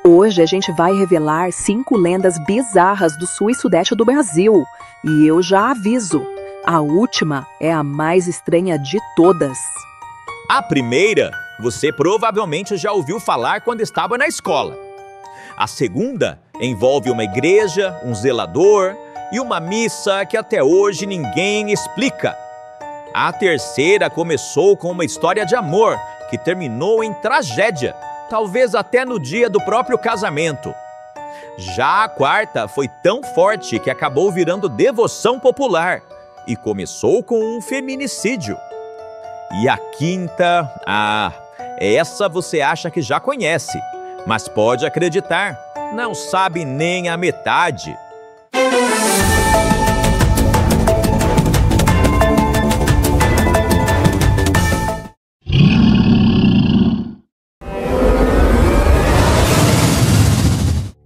Hoje a gente vai revelar 5 lendas bizarras do sul e sudeste do Brasil. E eu já aviso, a última é a mais estranha de todas. A primeira, você provavelmente já ouviu falar quando estava na escola. A segunda envolve uma igreja, um zelador e uma missa que até hoje ninguém explica. A terceira começou com uma história de amor que terminou em tragédia, talvez até no dia do próprio casamento. Já a quarta foi tão forte que acabou virando devoção popular e começou com um feminicídio. E a quinta, essa você acha que já conhece, mas pode acreditar, não sabe nem a metade.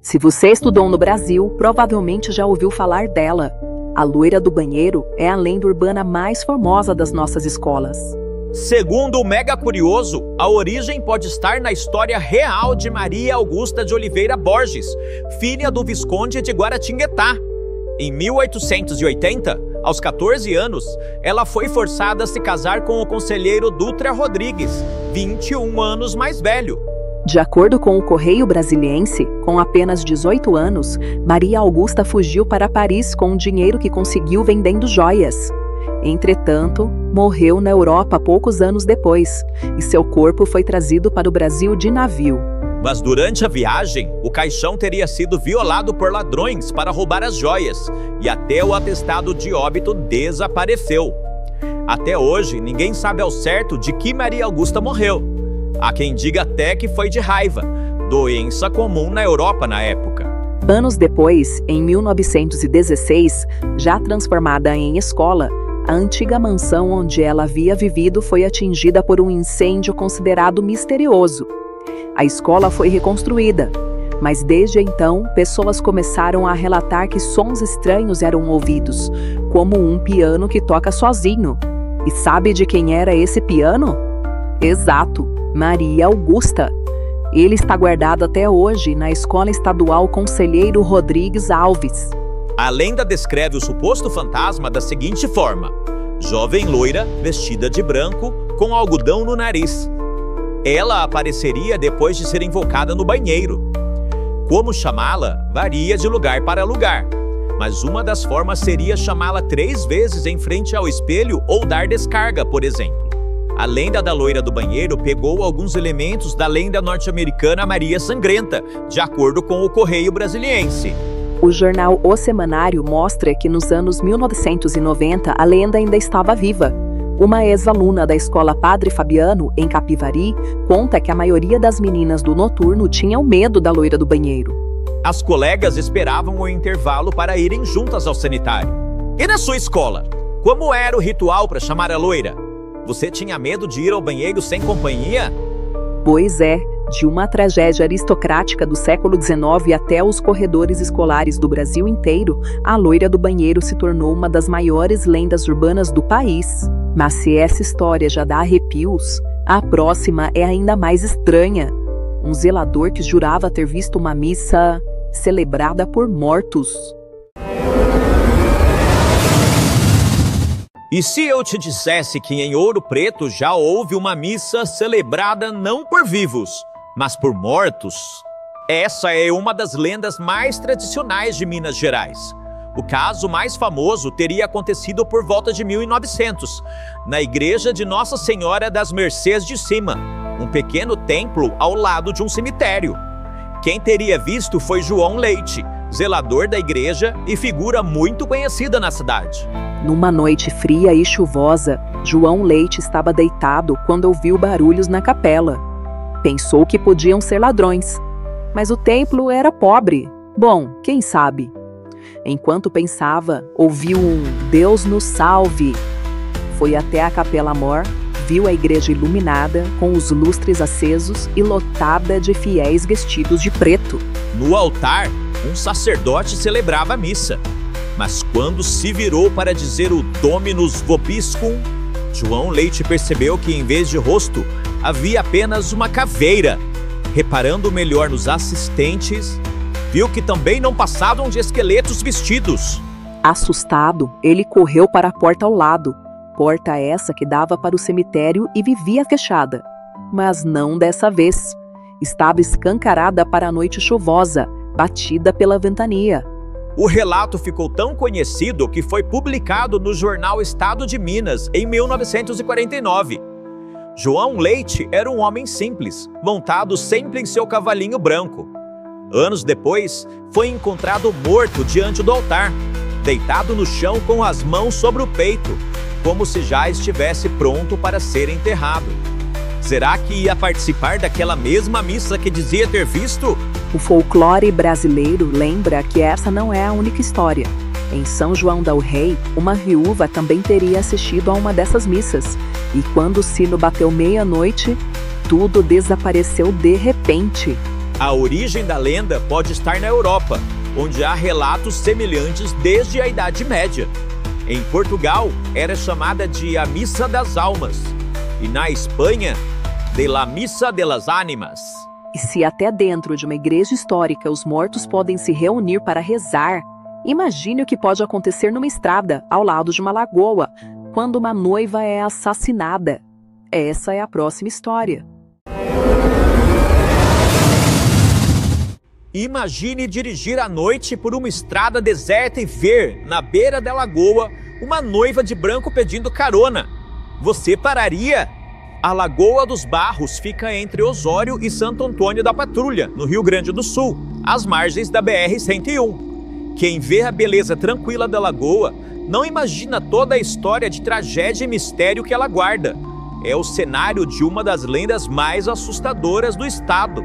Se você estudou no Brasil, provavelmente já ouviu falar dela. A loira do banheiro é a lenda urbana mais famosa das nossas escolas. Segundo o Mega Curioso, a origem pode estar na história real de Maria Augusta de Oliveira Borges, filha do Visconde de Guaratinguetá. Em 1880, aos 14 anos, ela foi forçada a se casar com o conselheiro Dutra Rodrigues, 21 anos mais velho. De acordo com o Correio Brasiliense, com apenas 18 anos, Maria Augusta fugiu para Paris com o dinheiro que conseguiu vendendo joias. Entretanto, morreu na Europa poucos anos depois, e seu corpo foi trazido para o Brasil de navio. Mas durante a viagem, o caixão teria sido violado por ladrões para roubar as joias, e até o atestado de óbito desapareceu. Até hoje, ninguém sabe ao certo de que Maria Augusta morreu. Há quem diga até que foi de raiva, doença comum na Europa na época. Anos depois, em 1916, já transformada em escola, a antiga mansão onde ela havia vivido foi atingida por um incêndio considerado misterioso. A escola foi reconstruída, mas desde então, pessoas começaram a relatar que sons estranhos eram ouvidos, como um piano que toca sozinho. E sabe de quem era esse piano? Exato! Maria Augusta. Ele está guardado até hoje na Escola Estadual Conselheiro Rodrigues Alves. A lenda descreve o suposto fantasma da seguinte forma: jovem loira, vestida de branco, com algodão no nariz. Ela apareceria depois de ser invocada no banheiro. Como chamá-la varia de lugar para lugar, mas uma das formas seria chamá-la 3 vezes em frente ao espelho ou dar descarga, por exemplo. A lenda da loira do banheiro pegou alguns elementos da lenda norte-americana Maria Sangrenta, de acordo com o Correio Brasiliense. O jornal O Semanário mostra que nos anos 1990 a lenda ainda estava viva. Uma ex-aluna da escola Padre Fabiano, em Capivari, conta que a maioria das meninas do noturno tinham medo da loira do banheiro. As colegas esperavam o intervalo para irem juntas ao sanitário. E na sua escola? Como era o ritual para chamar a loira? Você tinha medo de ir ao banheiro sem companhia? Pois é, de uma tragédia aristocrática do século XIX até os corredores escolares do Brasil inteiro, a loira do banheiro se tornou uma das maiores lendas urbanas do país. Mas se essa história já dá arrepios, a próxima é ainda mais estranha. Um zelador que jurava ter visto uma missa celebrada por mortos. E se eu te dissesse que em Ouro Preto já houve uma missa celebrada não por vivos, mas por mortos? Essa é uma das lendas mais tradicionais de Minas Gerais. O caso mais famoso teria acontecido por volta de 1900, na igreja de Nossa Senhora das Mercês de Cima, um pequeno templo ao lado de um cemitério. Quem teria visto foi João Leite, zelador da igreja e figura muito conhecida na cidade. Numa noite fria e chuvosa, João Leite estava deitado quando ouviu barulhos na capela. Pensou que podiam ser ladrões, mas o templo era pobre. Bom, quem sabe? Enquanto pensava, ouviu um "Deus nos salve". Foi até a Capela Mor, viu a igreja iluminada, com os lustres acesos e lotada de fiéis vestidos de preto. No altar, um sacerdote celebrava a missa. Mas quando se virou para dizer o Dominus Vobiscum, João Leite percebeu que em vez de rosto, havia apenas uma caveira. Reparando melhor nos assistentes, viu que também não passavam de esqueletos vestidos. Assustado, ele correu para a porta ao lado, porta essa que dava para o cemitério e vivia fechada. Mas não dessa vez. Estava escancarada para a noite chuvosa, batida pela ventania. O relato ficou tão conhecido que foi publicado no jornal Estado de Minas em 1949. João Leite era um homem simples, montado sempre em seu cavalinho branco. Anos depois, foi encontrado morto diante do altar, deitado no chão com as mãos sobre o peito, como se já estivesse pronto para ser enterrado. Será que ia participar daquela mesma missa que dizia ter visto? O folclore brasileiro lembra que essa não é a única história. Em São João del Rei, uma viúva também teria assistido a uma dessas missas, e quando o sino bateu meia-noite, tudo desapareceu de repente. A origem da lenda pode estar na Europa, onde há relatos semelhantes desde a Idade Média. Em Portugal, era chamada de a Missa das Almas, e na Espanha, de la Missa de las Ánimas. E se até dentro de uma igreja histórica os mortos podem se reunir para rezar, imagine o que pode acontecer numa estrada, ao lado de uma lagoa, quando uma noiva é assassinada. Essa é a próxima história. Imagine dirigir à noite por uma estrada deserta e ver, na beira da lagoa, uma noiva de branco pedindo carona. Você pararia? A Lagoa dos Barros fica entre Osório e Santo Antônio da Patrulha, no Rio Grande do Sul, às margens da BR-101. Quem vê a beleza tranquila da lagoa não imagina toda a história de tragédia e mistério que ela guarda. É o cenário de uma das lendas mais assustadoras do estado.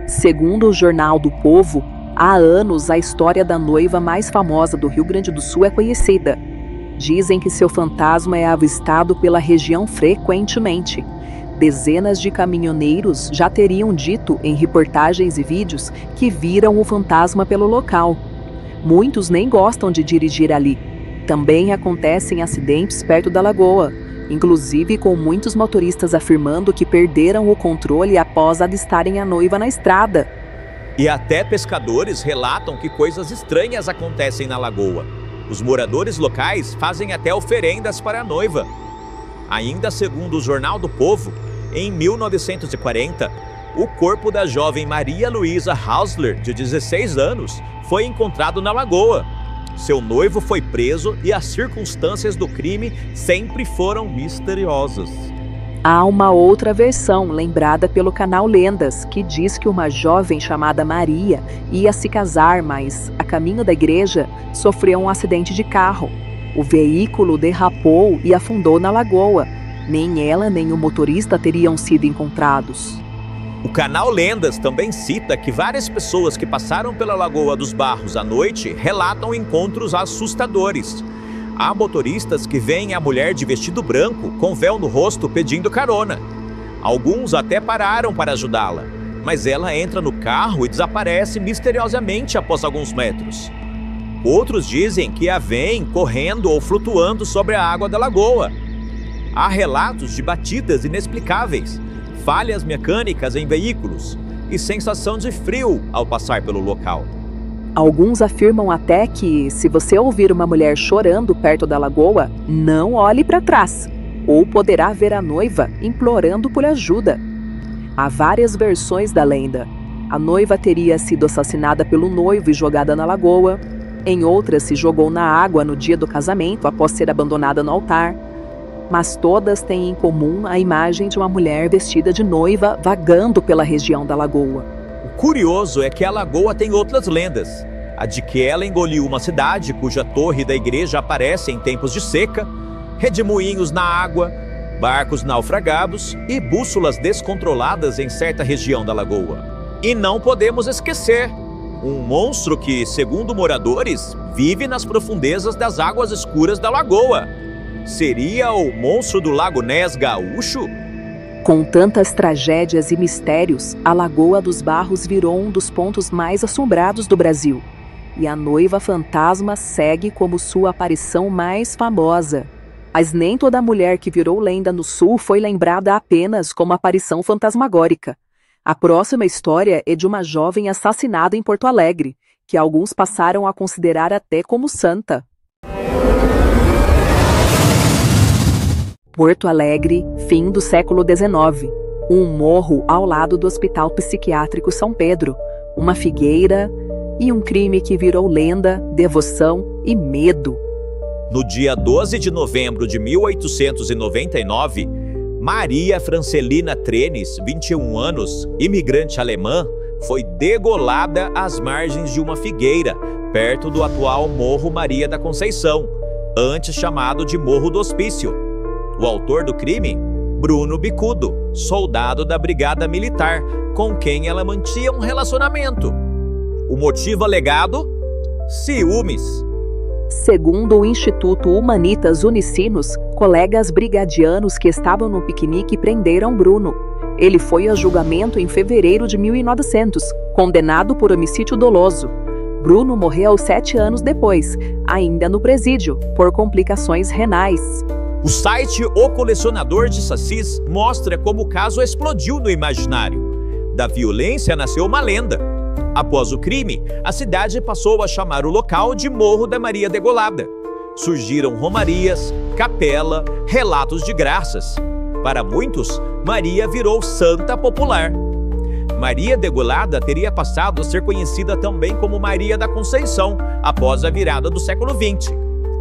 Segundo o Jornal do Povo, há anos a história da noiva mais famosa do Rio Grande do Sul é conhecida. Dizem que seu fantasma é avistado pela região frequentemente. Dezenas de caminhoneiros já teriam dito em reportagens e vídeos que viram o fantasma pelo local. Muitos nem gostam de dirigir ali. Também acontecem acidentes perto da lagoa, inclusive com muitos motoristas afirmando que perderam o controle após avistarem a noiva na estrada. E até pescadores relatam que coisas estranhas acontecem na lagoa. Os moradores locais fazem até oferendas para a noiva. Ainda segundo o Jornal do Povo, em 1940, o corpo da jovem Maria Luísa Hausler, de 16 anos, foi encontrado na lagoa. Seu noivo foi preso e as circunstâncias do crime sempre foram misteriosas. Há uma outra versão, lembrada pelo canal Lendas, que diz que uma jovem chamada Maria ia se casar, mas, a caminho da igreja, sofreu um acidente de carro. O veículo derrapou e afundou na lagoa. Nem ela nem o motorista teriam sido encontrados. O canal Lendas também cita que várias pessoas que passaram pela Lagoa dos Barros à noite relatam encontros assustadores. Há motoristas que veem a mulher de vestido branco com véu no rosto pedindo carona. Alguns até pararam para ajudá-la, mas ela entra no carro e desaparece misteriosamente após alguns metros. Outros dizem que a veem correndo ou flutuando sobre a água da lagoa. Há relatos de batidas inexplicáveis, falhas mecânicas em veículos e sensação de frio ao passar pelo local. Alguns afirmam até que, se você ouvir uma mulher chorando perto da lagoa, não olhe para trás, ou poderá ver a noiva implorando por ajuda. Há várias versões da lenda. A noiva teria sido assassinada pelo noivo e jogada na lagoa. Em outras, se jogou na água no dia do casamento após ser abandonada no altar. Mas todas têm em comum a imagem de uma mulher vestida de noiva vagando pela região da lagoa. O curioso é que a lagoa tem outras lendas. A de que ela engoliu uma cidade cuja torre da igreja aparece em tempos de seca, redemoinhos na água, barcos naufragados e bússolas descontroladas em certa região da lagoa. E não podemos esquecer, um monstro que, segundo moradores, vive nas profundezas das águas escuras da lagoa. Seria o monstro do Lago Ness gaúcho? Com tantas tragédias e mistérios, a Lagoa dos Barros virou um dos pontos mais assombrados do Brasil. E a noiva fantasma segue como sua aparição mais famosa. Mas nem toda mulher que virou lenda no Sul foi lembrada apenas como aparição fantasmagórica. A próxima história é de uma jovem assassinada em Porto Alegre, que alguns passaram a considerar até como santa. Porto Alegre, fim do século XIX. Um morro ao lado do Hospital Psiquiátrico São Pedro, uma figueira e um crime que virou lenda, devoção e medo. No dia 12 de novembro de 1899, Maria Francelina Trenes, 21 anos, imigrante alemã, foi degolada às margens de uma figueira, perto do atual Morro Maria da Conceição, antes chamado de Morro do Hospício. O autor do crime? Bruno Bicudo, soldado da Brigada Militar, com quem ela mantinha um relacionamento. O motivo alegado? Ciúmes. Segundo o Instituto Humanitas Unicinos, colegas brigadianos que estavam no piquenique prenderam Bruno. Ele foi a julgamento em fevereiro de 1900, condenado por homicídio doloso. Bruno morreu 7 anos depois, ainda no presídio, por complicações renais. O site O Colecionador de Sacis mostra como o caso explodiu no imaginário. Da violência nasceu uma lenda. Após o crime, a cidade passou a chamar o local de Morro da Maria Degolada. Surgiram romarias, capela, relatos de graças. Para muitos, Maria virou santa popular. Maria Degolada teria passado a ser conhecida também como Maria da Conceição, após a virada do século XX.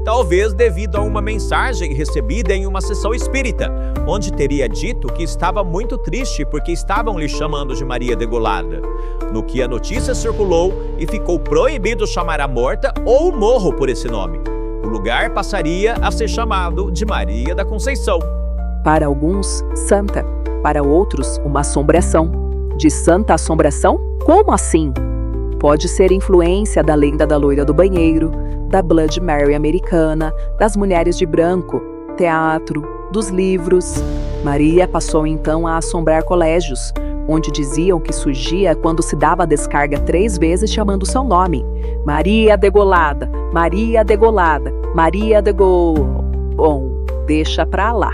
Talvez devido a uma mensagem recebida em uma sessão espírita, onde teria dito que estava muito triste porque estavam lhe chamando de Maria Degolada. No que a notícia circulou e ficou proibido chamar a morta ou o morro por esse nome. O lugar passaria a ser chamado de Maria da Conceição. Para alguns, santa. Para outros, uma assombração. De santa assombração? Como assim? Pode ser influência da lenda da loira do banheiro, da Blood Mary americana, das mulheres de branco, teatro, dos livros. Maria passou então a assombrar colégios, onde diziam que surgia quando se dava a descarga 3 vezes chamando seu nome. Maria Degolada, Maria Degolada, Maria Degol... Bom, deixa pra lá.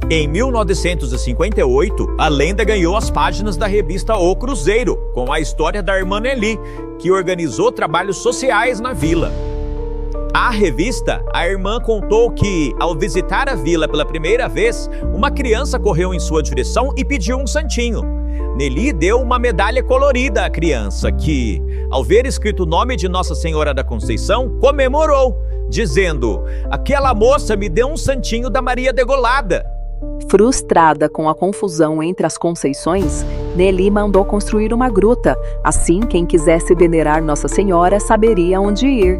Em 1958, a lenda ganhou as páginas da revista O Cruzeiro, com a história da irmã Nelly, que organizou trabalhos sociais na vila. À revista, a irmã contou que, ao visitar a vila pela primeira vez, uma criança correu em sua direção e pediu um santinho. Nelly deu uma medalha colorida à criança, que, ao ver escrito o nome de Nossa Senhora da Conceição, comemorou, dizendo: "Aquela moça me deu um santinho da Maria Degolada." Frustrada com a confusão entre as conceições, Nelly mandou construir uma gruta. Assim, quem quisesse venerar Nossa Senhora saberia onde ir.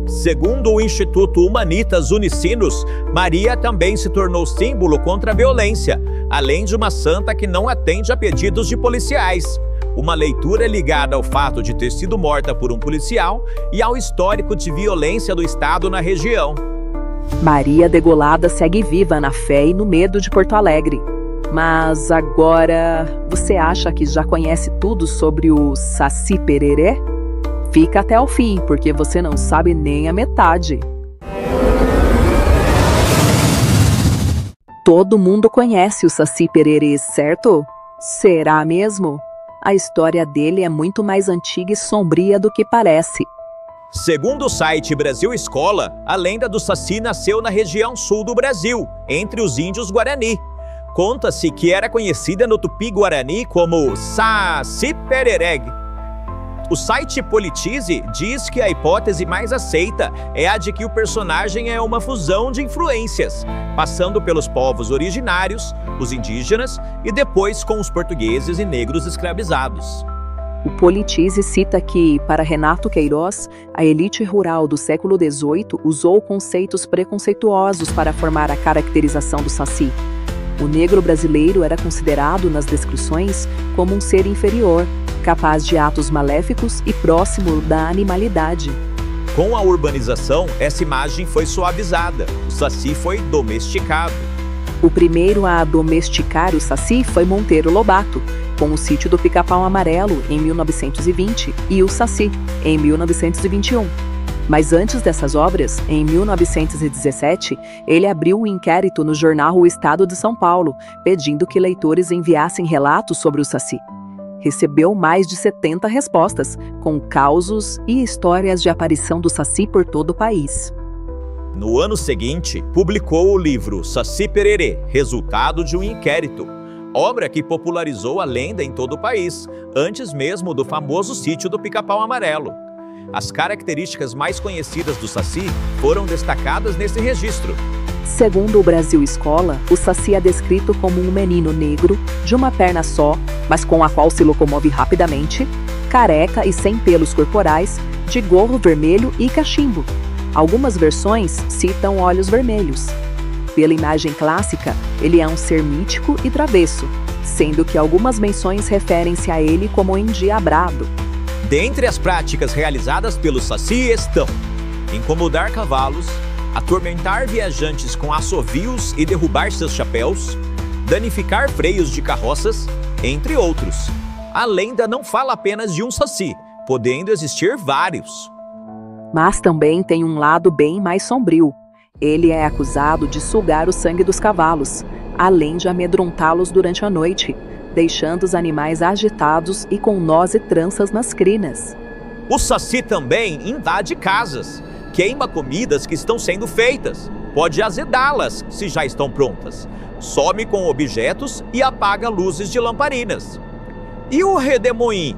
Segundo o Instituto Humanitas Unicinos, Maria também se tornou símbolo contra a violência, além de uma santa que não atende a pedidos de policiais. Uma leitura ligada ao fato de ter sido morta por um policial e ao histórico de violência do Estado na região. Maria Degolada segue viva na fé e no medo de Porto Alegre. Mas agora, você acha que já conhece tudo sobre o Saci Pererê? Fica até o fim, porque você não sabe nem a metade. Todo mundo conhece o Saci Pererê, certo? Será mesmo? A história dele é muito mais antiga e sombria do que parece. Segundo o site Brasil Escola, a lenda do Saci nasceu na região sul do Brasil, entre os índios Guarani. Conta-se que era conhecida no Tupi-Guarani como Saci Pererê. O site Politize diz que a hipótese mais aceita é a de que o personagem é uma fusão de influências, passando pelos povos originários, os indígenas e depois com os portugueses e negros escravizados. O Politize cita que, para Renato Queiroz, a elite rural do século XVIII usou conceitos preconceituosos para formar a caracterização do Saci. O negro brasileiro era considerado, nas descrições, como um ser inferior, capaz de atos maléficos e próximo da animalidade. Com a urbanização, essa imagem foi suavizada. O Saci foi domesticado. O primeiro a domesticar o Saci foi Monteiro Lobato, com o Sítio do Pica-Pau Amarelo, em 1920, e o Saci, em 1921. Mas antes dessas obras, em 1917, ele abriu um inquérito no jornal O Estado de São Paulo, pedindo que leitores enviassem relatos sobre o Saci. recebeu mais de 70 respostas, com causos e histórias de aparição do Saci por todo o país. No ano seguinte, publicou o livro Saci Pererê, resultado de um inquérito, obra que popularizou a lenda em todo o país, antes mesmo do famoso sítio do Pica-Pau Amarelo. As características mais conhecidas do Saci foram destacadas nesse registro. Segundo o Brasil Escola, o Saci é descrito como um menino negro, de uma perna só, mas com a qual se locomove rapidamente, careca e sem pelos corporais, de gorro vermelho e cachimbo. Algumas versões citam olhos vermelhos. Pela imagem clássica, ele é um ser mítico e travesso, sendo que algumas menções referem-se a ele como endiabrado. Dentre as práticas realizadas pelo Saci estão incomodar cavalos, atormentar viajantes com assovios e derrubar seus chapéus, danificar freios de carroças, entre outros. A lenda não fala apenas de um Saci, podendo existir vários. Mas também tem um lado bem mais sombrio. Ele é acusado de sugar o sangue dos cavalos, além de amedrontá-los durante a noite, deixando os animais agitados e com nós e tranças nas crinas. O Saci também invade casas, queima comidas que estão sendo feitas, pode azedá-las se já estão prontas, some com objetos e apaga luzes de lamparinas. E o redemoinho?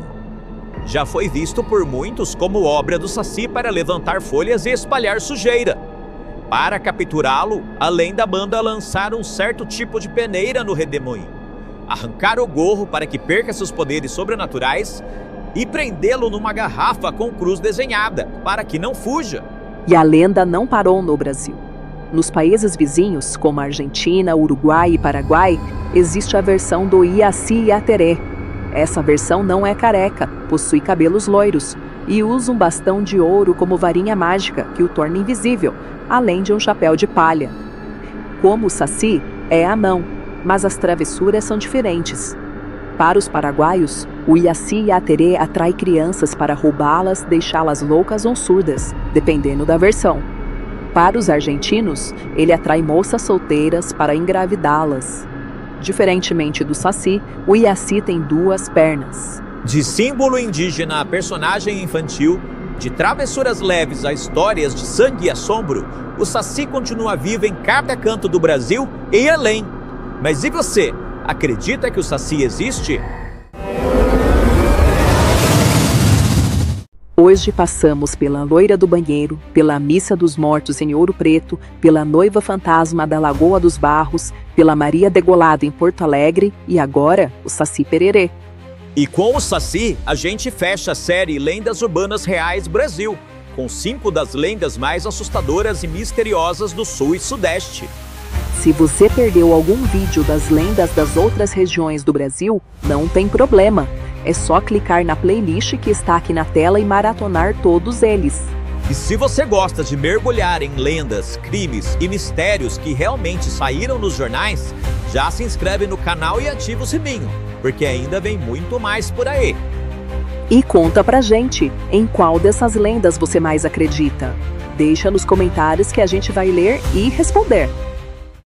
Já foi visto por muitos como obra do Saci para levantar folhas e espalhar sujeira. Para capturá-lo, a lenda manda lançar um certo tipo de peneira no redemoinho, arrancar o gorro para que perca seus poderes sobrenaturais e prendê-lo numa garrafa com cruz desenhada, para que não fuja. E a lenda não parou no Brasil. Nos países vizinhos, como a Argentina, Uruguai e Paraguai, existe a versão do Iaci Yateré. Essa versão não é careca, possui cabelos loiros e usa um bastão de ouro como varinha mágica que o torna invisível, além de um chapéu de palha. Como o Saci, é anão, mas as travessuras são diferentes. Para os paraguaios, o Iaci Yateré atrai crianças para roubá-las, deixá-las loucas ou surdas, dependendo da versão. Para os argentinos, ele atrai moças solteiras para engravidá-las. Diferentemente do Saci, o Iaci tem duas pernas. De símbolo indígena a personagem infantil, de travessuras leves a histórias de sangue e assombro, o Saci continua vivo em cada canto do Brasil e além. Mas e você? Acredita que o Saci existe? Hoje passamos pela Loira do Banheiro, pela Missa dos Mortos em Ouro Preto, pela Noiva Fantasma da Lagoa dos Barros, pela Maria Degolada em Porto Alegre e agora o Saci Pererê. E com o Saci, a gente fecha a série Lendas Urbanas Reais Brasil, com 5 das lendas mais assustadoras e misteriosas do Sul e Sudeste. Se você perdeu algum vídeo das lendas das outras regiões do Brasil, não tem problema. É só clicar na playlist que está aqui na tela e maratonar todos eles. E se você gosta de mergulhar em lendas, crimes e mistérios que realmente saíram nos jornais, já se inscreve no canal e ativa o sininho, porque ainda vem muito mais por aí. E conta pra gente, em qual dessas lendas você mais acredita? Deixa nos comentários que a gente vai ler e responder.